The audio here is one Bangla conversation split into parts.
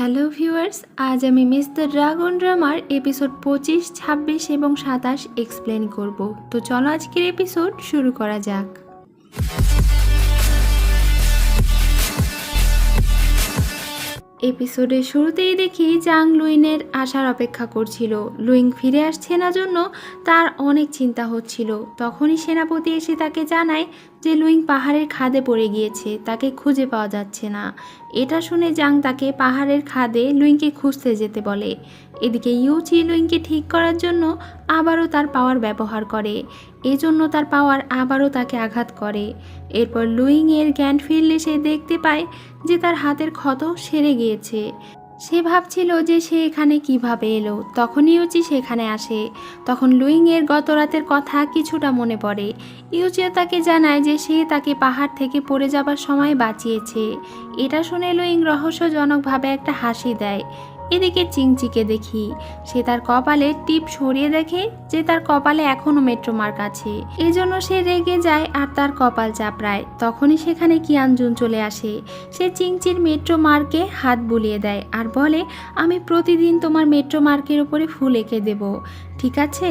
হ্যালো ভিউয়ার্স, আজ আমি miss the dragon drummer episode 25, 26 এবং 27 এক্সপ্লেন করব। তো চলো আজকের এপিসোড শুরু করা যাক। এপিসোডের শুরুতেই দেখি জাং লুইনের আসার অপেক্ষা করছিল। লুইং ফিরে আসছে না জন্য তার অনেক চিন্তা হচ্ছিল। তখনই সেনাপতি এসে তাকে জানায় যে লুইং পাহাড়ের খাদে পড়ে গিয়েছে, তাকে খুঁজে পাওয়া যাচ্ছে না। এটা শুনে জাং তাকে পাহাড়ের খাদে লুইংকে খুঁজতে যেতে বলে। এদিকে ইউচি লুইংকে ঠিক করার জন্য আবারও তার পাওয়ার ব্যবহার করে, এজন্য তার পাওয়ার আবারও তাকে আঘাত করে। এরপর লুইং এর জ্ঞান ফিরলে সে দেখতে পায় যে তার হাতের ক্ষত সেরে গিয়েছে। সে ভাবছিল যে সে এখানে কিভাবে এলো। তখন ইউচি সেখানে আসে। তখন লুইং এর গত রাতের কথা কিছুটা মনে পড়ে। ইউচিও তাকে জানায় যে সে তাকে পাহাড় থেকে পড়ে যাবার সময় বাঁচিয়েছে। এটা শুনে লুইং রহস্যজনকভাবে একটা হাসি দেয়। এদিকে চিংচিকে দেখি সে তার কপালে টিপ সরিয়ে দেখে যে তার কপালে এখনো মেট্রো মার্ক আছে। এজন্য সে রেগে যায় আর তার কপাল চাপড়ায়। তখনই সেখানে কিয়ানজুন চলে আসে। সে চিংচির মেট্রো মার্কে হাত বুলিয়ে দেয় আর বলে, আমি প্রতিদিন তোমার মেট্রো মার্কের উপরে ফুল এঁকে দেব, ঠিক আছে?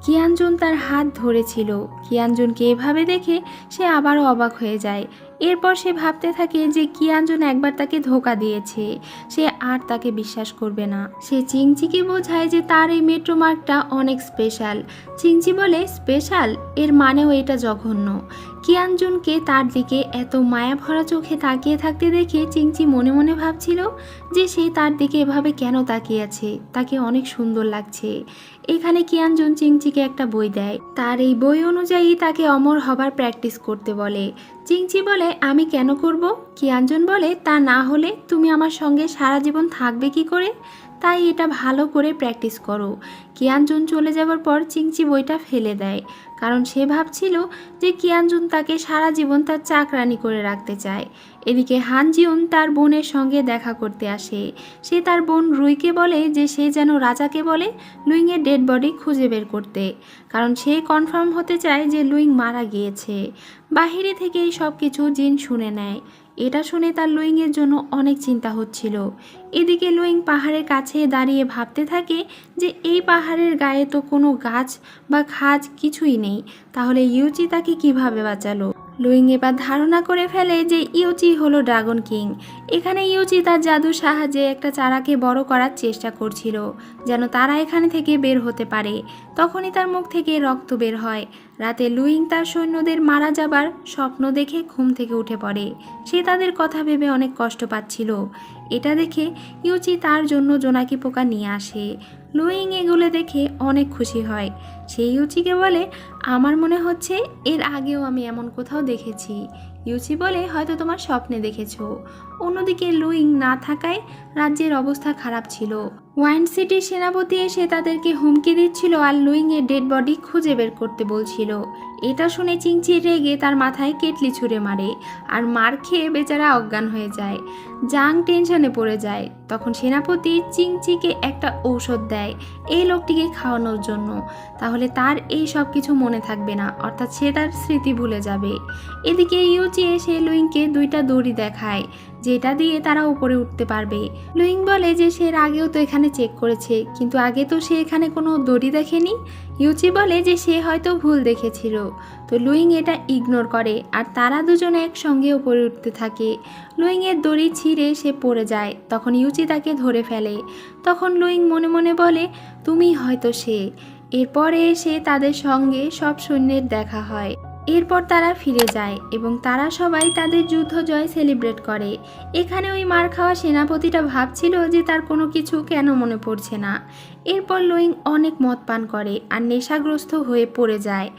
কিয়ানজুন তার হাত ধরেছিল। কিয়ানজুনকে এভাবে দেখে সে আবারও অবাক হয়ে যায়। এরপর সে ভাবতে থাকে যে কিয়ানজুন একবার তাকে ধোঁকা দিয়েছে, সে আর তাকে বিশ্বাস করবে না। সে চিংচিকে বোঝায় যে তার এই মেট্রো মার্কটা অনেক স্পেশাল। চিংচি বলে, স্পেশাল? এর মানেও এটা জঘন্য। কিয়ানজুনকে তার দিকে এত মায়া ভরা চোখে তাকিয়ে থাকতে দেখে চিংচি মনে মনে ভাবছিল যে সে তার দিকে এভাবে কেন তাকিয়ে আছে, তাকে অনেক সুন্দর লাগছে। এখানে কিয়ানজুন চিংচিকে একটা বই দেয়। তার এই বই অনুযায়ী তাকে অমর হবার প্র্যাকটিস করতে বলে। চিংচি বলে, আমি কেন করব? কিয়ানজুন বলে, তা না হলে তুমি আমার সঙ্গে সারা জীবন থাকবে কি করে? তাই এটা ভালো করে প্র্যাকটিস করো। কিয়ানজুন চলে যাবার পর চিংচি বইটা ফেলে দেয়, কারণ সে ভাবছিল যে কিয়ানজুন তাকে সারা জীবন তার চাকরানি করে রাখতে চায়। এদিকে হানজিউন তার বোনের সঙ্গে দেখা করতে আসে। সে তার বোন রুইকে বলে যে সে যেন রাজাকে বলে লুইংয়ের ডেড বডি খুঁজে বের করতে, কারণ সে কনফার্ম হতে চায় যে লুইং মারা গিয়েছে। বাহিরে থেকে এই সব কিছু জিন শুনে নেয়। এটা শুনে তার লুইংয়ের জন্য অনেক চিন্তা হচ্ছিল। এদিকে লুইং পাহাড়ের কাছে দাঁড়িয়ে ভাবতে থাকে যে এই পাহাড়ের গায়ে তো কোনো গাছ বা খাজ কিছুই নেই, তাহলে ইউচি তাকে কিভাবে বাঁচালো? লুইং এবার ধারণা করে ফেলে যে ইউচি হলো ড্রাগন কিং। এখানে ইউচি তার জাদুর সাহায্যে একটা চারাকে বড় করার চেষ্টা করছিল, যেন তারা এখানে থেকে বের হতে পারে। তখনই তার মুখ থেকে রক্ত বের হয়। রাতে লুইং তার সৈন্যদের মারা যাবার স্বপ্ন দেখে ঘুম থেকে উঠে পড়ে। সে তাদের কথা ভেবে অনেক কষ্ট পাচ্ছিল। এটা দেখে ইউচি তার জন্য জোনাকি পোকা নিয়ে আসে। লুইং এগুলো দেখে অনেক খুশি হয়। সে ইউচিকে বলে, আমার মনে হচ্ছে এর আগেও আমি এমন কোথাও দেখেছি। ইউচি বলে, হয়তো তোমার স্বপ্নে দেখেছো। অন্যদিকে লুইং না থাকায় রাজ্যের অবস্থা খারাপ ছিল। ওয়াইন সিটির সেনাপতি এসে তাদেরকে হুমকি দিচ্ছিল আর লুইং এর ডেড বডি খুঁজে বের করতে বলছিল। এটা শুনে চিংচি রেগে তার মাথায় কেটলি ছুঁড়ে মারে আর মার খেয়ে বেচারা অজ্ঞান হয়ে যায়। জাং টেনশনে পড়ে যায়। তখন সেনাপতি চিংচিকে একটা ঔষধ দেয় এই লোকটিকে খাওয়ানোর জন্য, তাহলে তার এই সব কিছু মনে থাকবে না, অর্থাৎ সে তার স্মৃতি ভুলে যাবে। এদিকে ইউচি এসে লুইংকে দুইটা দড়ি দেখায় যেটা দিয়ে তারা উপরে উঠতে পারবে। লুইং বলে যে সে আগেও তো এখানে চেক করেছে, কিন্তু আগে তো সে এখানে কোনো দড়ি দেখেনি। ইউচি বলে যে সে হয়তো ভুল দেখেছিল। তো লুইং এটা ইগনোর করে আর তারা দুজনে একসঙ্গে উপরে উঠতে থাকে। লুইং এর দড়ি ছিঁড়ে সে পড়ে যায়। তখন ইউচি তাকে ধরে ফেলে। তখন লুইং মনে মনে বলে, তুমি হয়তো সে। এরপরে এসে তাদের সঙ্গে সব সৈন্যের দেখা হয়। এরপর তারা ফিরে যায় এবং তারা সবাই তাদের যুদ্ধ জয় সেলিব্রেট করে। এখানে ওই মার খাওয়া সেনাপতিটা ভাবছিল যে তার কোনো কিছু কেন মনে পড়ছে না। এরপর লুইং অনেক মদ পান করে আর নেশাগ্রস্ত হয়ে পড়ে যায়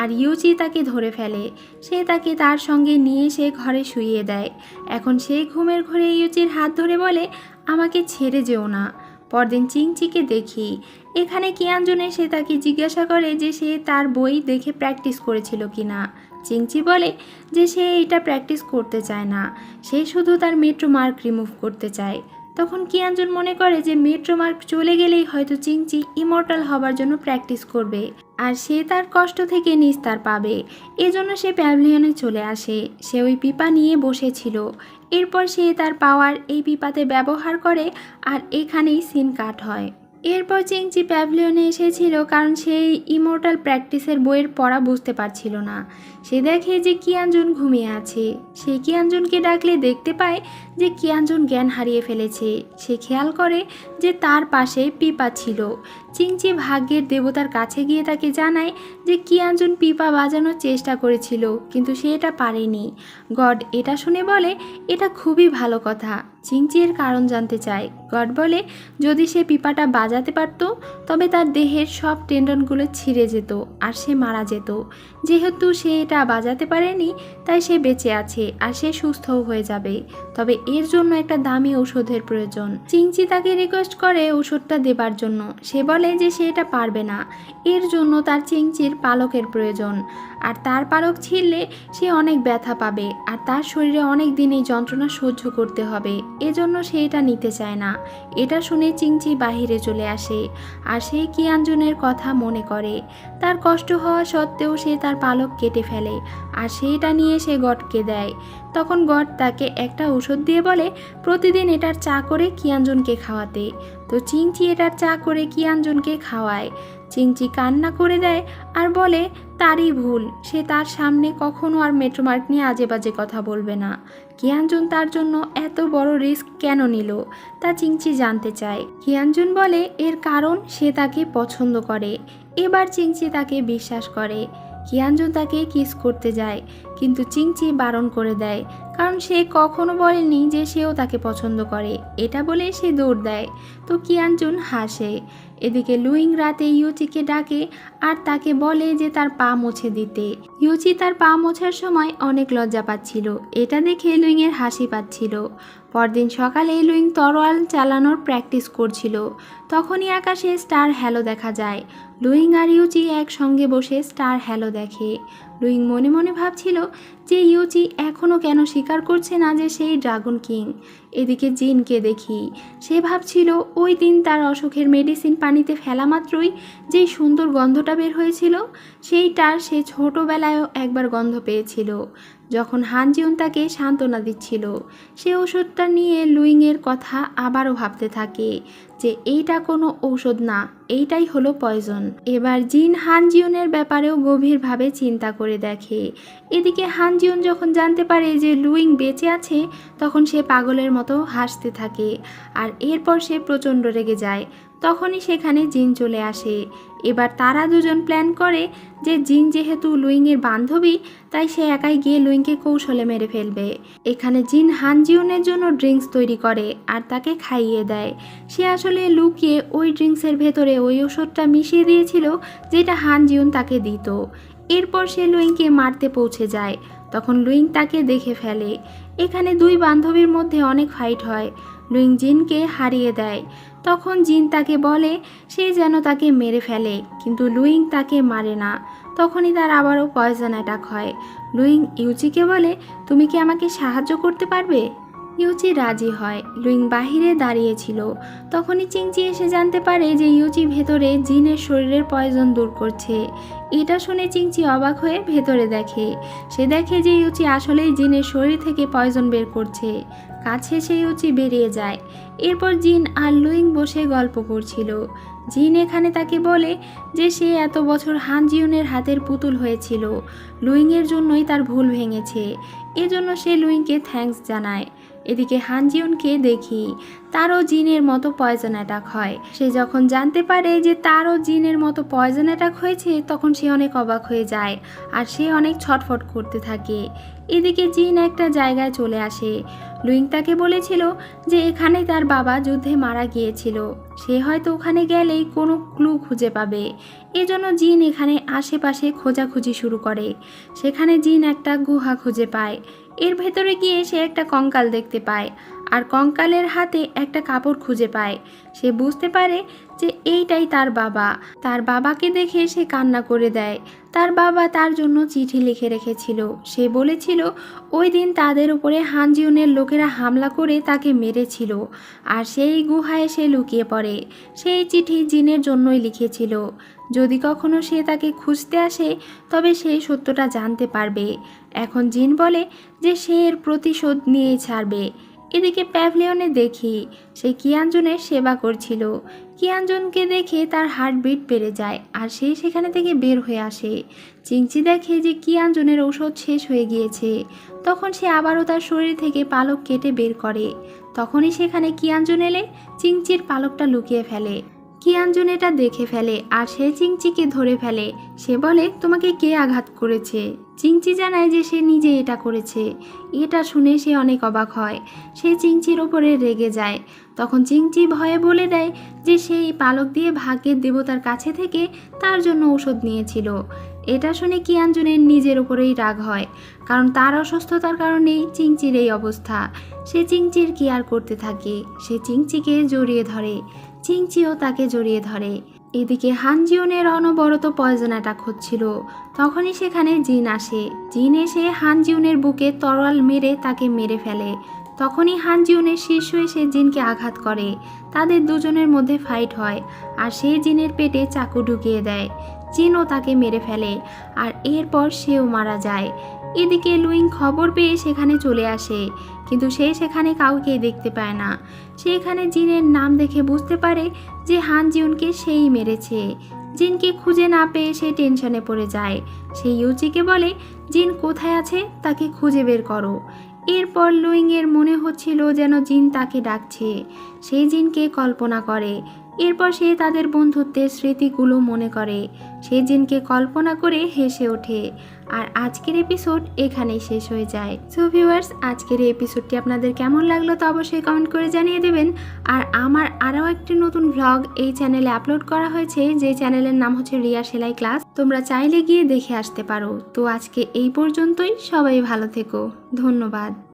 আর ইউচি তাকে ধরে ফেলে। সে তাকে তার সঙ্গে নিয়ে সে ঘরে শুইয়ে দেয়। এখন সেই ঘুমের ঘরে ইউচির হাত ধরে বলে, আমাকে ছেড়ে যেও না। পরদিন চিংচিকে দেখি। এখানে কিয়ানজুন এসে তাকে জিজ্ঞাসা করে যে সে তার বই দেখে প্র্যাকটিস করেছিল কিনা। চিংচি বলে যে সে এটা প্র্যাকটিস করতে চায় না, সে শুধু তার মেট্রো মার্ক রিমুভ করতে চায়। তখন কিয়ানজুন মনে করে যে মেট্রোমার্ক চলে গেলেই হয়তো চিংচি ইমর্টাল হবার জন্য প্র্যাকটিস করবে আর সে তার কষ্ট থেকে নিস্তার পাবে। এজন্য সে প্যাভিলিয়নে চলে আসে। সে ওই পিপা নিয়ে বসেছিল। এরপর সে তার পাওয়ার এই পিপাতে ব্যবহার করে আর এখানেই সিন কাট হয়। এরপর চিংচি প্যাভিলিয়নে এসেছিল কারণ সে ইমর্টাল প্র্যাকটিসের বইয়ের পড়া বুঝতে পারছিল না। সে দেখে যে কিয়ানজুন ঘুমিয়ে আছে। সে কিয়ানজুনকে ডাকলে দেখতে পায় যে কিয়ানজুন জ্ঞান হারিয়ে ফেলেছে। সে খেয়াল করে যে তার পাশে পিপা ছিল। চিংচি ভাগ্যের দেবতার কাছে গিয়ে তাকে জানায় যে কিয়ানজুন পিপা বাজানোর চেষ্টা করেছিল কিন্তু সে এটা পারেনি। গড এটা শুনে বলে এটা খুবই ভালো কথা। চিংচি এর কারণ জানতে চায়। গড বলে যদি সে পিপাটা বাজাতে পারত তবে তার দেহের সব টেন্ডনগুলো ছিঁড়ে যেত আর সে মারা যেত। যেহেতু সে এটা বাজাতে পারেনি তাই সে বেঁচে আছে আর সে সুস্থও হয়ে যাবে। তবে এর জন্য একটা দামি ঔষধের প্রয়োজন। চিংচি তাকে রিকোয়েস্ট করে ওষুধটা দেবার জন্য। সে বলে যে সে এটা পারবে না। এর জন্য তার চিংচির পালকের প্রয়োজন আর তার পালক ছিঁড়লে সে অনেক ব্যথা পাবে আর তার শরীরে অনেক দিন এই যন্ত্রণা সহ্য করতে হবে। এজন্য সে এটা নিতে চায় না। এটা শুনে চিংচি বাহিরে চলে আসে আর সে কিয়ানজুনের কথা মনে করে। তার কষ্ট হওয়া সত্ত্বেও সে তার পালক কেটে ফেলে আর সেইটা নিয়ে সে গডকে দেয়। তখন গড তাকে একটা ওষুধ দিয়ে বলে প্রতিদিন এটার চা করে কিয়ানজুনকে খাওয়াতে। তো চিংচি এটার চা করে কিয়ানজুনকে খাওয়ায়। চিংচি কান্না করে দেয় আর বলে তারই ভুল, সে তার সামনে কখনো আর মেট্রোমার্ক নিয়ে আজে বাজে কথা বলবে না। কিয়ানজুন তার জন্য এত বড় রিস্ক কেন নিল তা চিংচি জানতে চায়। কিয়ানজুন বলে এর কারণ সে তাকে পছন্দ করে। এবার চিংচি তাকে বিশ্বাস করে। কিয়ানজুন তাকে কিস করতে যায় কিন্তু চিংচি বারণ করে দেয় কারণ সে কখনো বলেনি যে সেও তাকে পছন্দ করে। এটা বলে সে দৌড় দেয়। তো কিয়ানজুন হাসে। এদিকে লুইং রাতে ইউচিকে ডাকে আর তাকে বলে যে তার পা মুছে দিতে। ইউচি তার পা মোছার সময় অনেক লজ্জা পাচ্ছিল। এটা দেখে লুইংয়ের হাসি পাচ্ছিল। পরদিন সকালে লুইং তরোয়াল চালানোর প্র্যাকটিস করছিল। তখনই আকাশে স্টার হ্যালো দেখা যায়। লুইং আর ইউচি একসঙ্গে বসে স্টার হ্যালো দেখে। লুইং মনে মনে ভাবছিল যে ইউচি এখনও কেন স্বীকার করছে না যে সেই ড্রাগন কিং। এদিকে জিনকে দেখি। সে ভাবছিল ওই দিন তার অসুখের মেডিসিন পানিতে ফেলা মাত্রই যেই সুন্দর গন্ধটা বের হয়েছিল সেইটার সে ছোটোবেলায়ও একবার গন্ধ পেয়েছিল যখন হানজিউন তাকে সান্ত্বনা দিচ্ছিল। সে ওষুধটা নিয়ে লুইংয়ের কথা আবারও ভাবতে থাকে যে এইটা কোনো ঔষধ না, এইটাই হলো পয়জন। এবার জিন হানজিউনের ব্যাপারেও গভীরভাবে চিন্তা করে দেখে। এদিকে হানজিউন যখন জানতে পারে যে লুইং বেঁচে আছে তখন সে পাগলের মতো হাসতে থাকে আর এরপর সে প্রচণ্ড রেগে যায়। তখনই সেখানে জিন চলে আসে। এবার তারা দুজন প্ল্যান করে যে জিন যেহেতু লুইংয়ের বান্ধবী তাই সে একাই গিয়ে লুইংকে কৌশলে মেরে ফেলবে। এখানে জিন হানজিউনের জন্য ড্রিঙ্কস তৈরি করে আর তাকে খাইয়ে দেয়। সে আসলে লুকিয়ে ওই ড্রিঙ্কসের ভেতরে ওই ওষুধটা মিশিয়ে দিয়েছিল যেটা হানজিউন তাকে দিত। এরপর সে লুইংকে মারতে পৌঁছে যায়। তখন লুইং তাকে দেখে ফেলে। এখানে দুই বান্ধবীর মধ্যে অনেক ফাইট হয়। লুইং জিনকে হারিয়ে দেয়। তখন জিন তাকে বলে সে যেন তাকে মেরে ফেলে কিন্তু লুইং তাকে মারে না। তখনই তার আবারও পয়জন অ্যাটাক হয়। লুইং ইউচিকে বলে তুমি কি আমাকে সাহায্য করতে পারবে? ইউচি রাজি হয়। লুইং বাহিরে দাঁড়িয়েছিল। তখনই চিংচি এসে জানতে পারে যে ইউচি ভেতরে জিনের শরীরের পয়জন দূর করছে। এটা শুনে চিংচি অবাক হয়ে ভেতরে দেখে। সে দেখে যে ইউচি আসলেই জিনের শরীর থেকে পয়জন বের করছে। কাছে সে ইউচি বেরিয়ে যায়। এরপর জিন আর লুইং বসে গল্প করছিল। জিন এখানে তাকে বলে যে সে এত বছর হানজিউনের হাতের পুতুল হয়েছিল। লুইংয়ের জন্যই তার ভুল ভেঙেছে। এজন্য সে লুইংকে থ্যাঙ্কস জানায়। এদিকে হানজিউনকে দেখি তারও জিনের মতো পয়জন অ্যাটাক হয়। সে যখন জানতে পারে যে তারও জিনের মতো পয়জন অ্যাটাক হয়েছে তখন সে অনেক অবাক হয়ে যায় আর সে অনেক ছটফট করতে থাকে। এদিকে জিন একটা জায়গায় চলে আসে। লুইং তাকে বলেছিল যে এখানেই তার বাবা যুদ্ধে মারা গিয়েছিল। সে হয়তো ওখানে গেলেই কোনো ক্লু খুঁজে পাবে। এজন্য জিন এখানে আশেপাশে খোঁজাখুঁজি শুরু করে। সেখানে জিন একটা গুহা খুঁজে পায়। এর ভেতরে গিয়ে সে একটা কঙ্কাল দেখতে পায় আর কঙ্কালের হাতে একটা কাপড় খুঁজে পায়। সে বুঝতে পারে যে এইটাই তার বাবা। তার বাবাকে দেখে সে কান্না করে দেয়। তার বাবা তার জন্য চিঠি লিখে রেখেছিল। সে বলেছিল ওই দিন তাদের উপরে হানজিউনের লোকেরা হামলা করে তাকে মেরেছিল, আর সেই গুহায় সে লুকিয়ে পড়ে। সেই চিঠি জিনের জন্যই লিখেছিল। যদি কখনো সে তাকে খুঁজতে আসে তবে সেই সত্যটা জানতে পারবে। এখন জিন বলে যে সে এর প্রতিশোধ নিয়েই ছাড়বে। এদিকে প্যাভিলিয়নে দেখি সে কিয়ানজনের সেবা করছিল। কিয়ানজনকে দেখে তার হার্টবিট বেড়ে যায় আর সে সেখানে থেকে বের হয়ে আসে। চিংচি দেখে যে কিয়ানজনের ঔষধ শেষ হয়ে গিয়েছে। তখন সে আবারও তার শরীর থেকে পালক কেটে বের করে। তখনই সেখানে কিয়ানজন এলে চিংচির পালকটা লুকিয়ে ফেলে। কিয়ানজন এটা দেখে ফেলে আর সে চিংচিকে ধরে ফেলে। সে বলে তোমাকে কে আঘাত করেছে? চিংচি জানায় যে সে নিজে এটা করেছে। এটা শুনে সে অনেক অবাক হয়। সে চিংচির ওপরে রেগে যায়। তখন চিংচি ভয়ে বলে দেয় যে সেই পালক দিয়ে ভাগ্যের দেবতার কাছে থেকে তার জন্য ঔষধ নিয়েছিল। এটা শুনে কিয়ানজনের নিজের ওপরেই রাগ হয়, কারণ তার অসুস্থতার কারণেই চিংচির এই অবস্থা। সে চিংচির কেয়ার করতে থাকে। সে চিংচিকে জড়িয়ে ধরে। চিংচিও তাকে জড়িয়ে ধরে। এদিকে হানজিউনের অনবরত পয়জন অ্যাটাক হচ্ছিল। তখনই সেখানে জিন আসে। জিন এসে হানজিউনের বুকে তরোয়াল মেরে তাকে মেরে ফেলে। তখনই হানজিউনের শিষ্য এসে জিনকে আঘাত করে। তাদের দুজনের মধ্যে ফাইট হয় আর সে জিনের পেটে চাকু ঢুকিয়ে দেয়। জিনও তাকে মেরে ফেলে আর এরপর সেও মারা যায়। এদিকে লুইং খবর পেয়ে সেখানে চলে আসে, কিন্তু সে সেখানে কাউকে দেখতে পায় না। সে এখানে জিনের নাম দেখে বুঝতে পারে যে হানজিউনকে সেই মেরেছে। জিনকে খুঁজে না পেয়ে সে টেনশনে পড়ে যায়। সে ইউচিকে বলে জিন কোথায় আছে তাকে খুঁজে বের করো। এরপর লুইংয়ের মনে হচ্ছিল যেন জিন তাকে ডাকছে। সেই জিনকে কল্পনা করে। এরপর সে তাদের বন্ধুত্বের স্মৃতিগুলো মনে করে। সে জিনকে কল্পনা করে হেসে ওঠে। আর আজকের এপিসোড এখানেই শেষ হয়ে যায়। সো ভিউয়ার্স, আজকের এই এপিসোডটি আপনাদের কেমন লাগলো তা অবশ্যই কমেন্ট করে জানিয়ে দেবেন। আর আমার আরও একটি নতুন ভ্লগ এই চ্যানেলে আপলোড করা হয়েছে, যে চ্যানেলের নাম হচ্ছে রিয়া সেলাই ক্লাস। তোমরা চাইলে গিয়ে দেখে আসতে পারো। তো আজকে এই পর্যন্তই। সবাই ভালো থেকো। ধন্যবাদ।